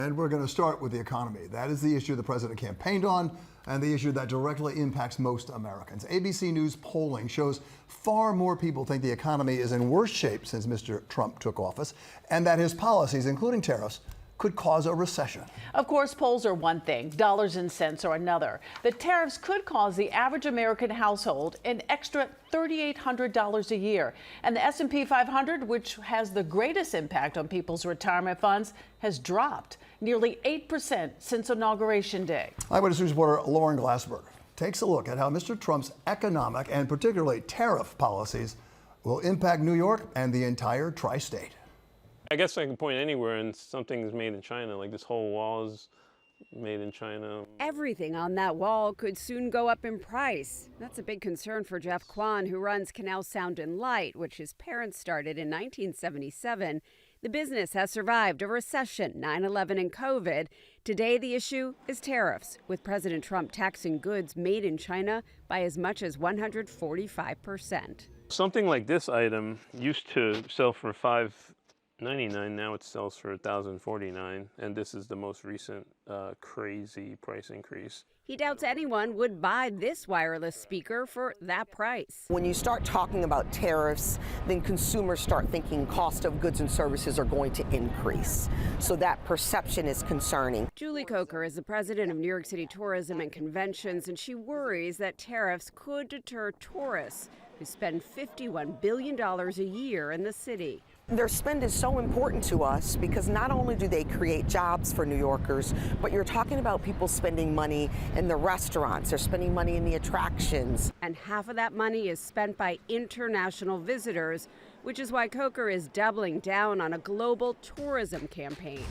And we're going to start with the economy. That is the issue the president campaigned on and the issue that directly impacts most Americans. ABC News polling shows far more people think the economy is in worse shape since Mr. Trump took office and that his policies, including tariffs, could cause a recession. Of course, polls are one thing, dollars and cents are another. The tariffs could cause the average American household an extra $3,800 a year. And the S&P 500, which has the greatest impact on people's retirement funds, has dropped nearly 8% since Inauguration Day. Eyewitness News reporter Lauren Glassberg takes a look at how Mr. Trump's economic and particularly tariff policies will impact New York and the entire tri-state. I guess I can point anywhere and something's made in China, like this whole wall is made in China. Everything on that wall could soon go up in price. That's a big concern for Jeff Kwan, who runs Canal Sound and Light, which his parents started in 1977. The business has survived a recession, 9/11 and COVID. Today, the issue is tariffs, with President Trump taxing goods made in China by as much as 145%. Something like this item used to sell for $5.99, now it sells for $1,049, and this is the most recent crazy price increase. He doubts anyone would buy this wireless speaker for that price. When you start talking about tariffs, then consumers start thinking cost of goods and services are going to increase. So that perception is concerning. Julie Coker is the president of New York City Tourism and Conventions, and she worries that tariffs could deter tourists who spend $51 billion a year in the city. Their spend is so important to us because not only do they create jobs for New Yorkers, but you're talking about people spending money in the restaurants, they're spending money in the attractions. And half of that money is spent by international visitors, which is why Coker is doubling down on a global tourism campaign.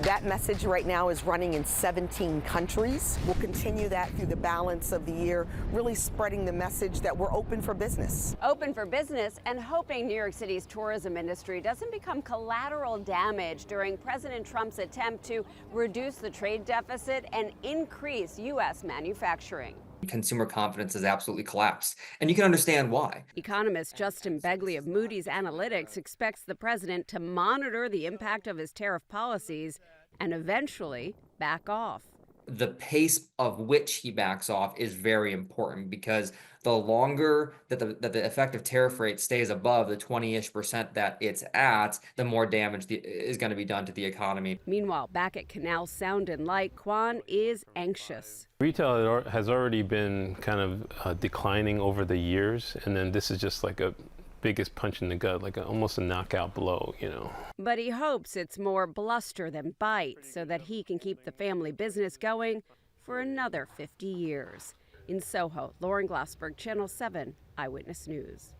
That message right now is running in 17 countries. We'll continue that through the balance of the year, really spreading the message that we're open for business. Open for business and hoping New York City's tourism industry doesn't become collateral damage during President Trump's attempt to reduce the trade deficit and increase U.S. manufacturing. Consumer confidence has absolutely collapsed, and you can understand why. Economist Justin Begley of Moody's Analytics expects the president to monitor the impact of his tariff policies and eventually back off. The pace of which he backs off is very important because the longer that the effective tariff rate stays above the 20-ish% that it's at, the more damage is going to be done to the economy. Meanwhile, back at Canal Sound and Light, Kwan is anxious. Retail has already been kind of declining over the years, and then this is just like a biggest punch in the gut, like almost a knockout blow, you know. But he hopes it's more bluster than bite so that he can keep the family business going for another 50 years. In SoHo, Lauren Glassberg, Channel 7 Eyewitness News.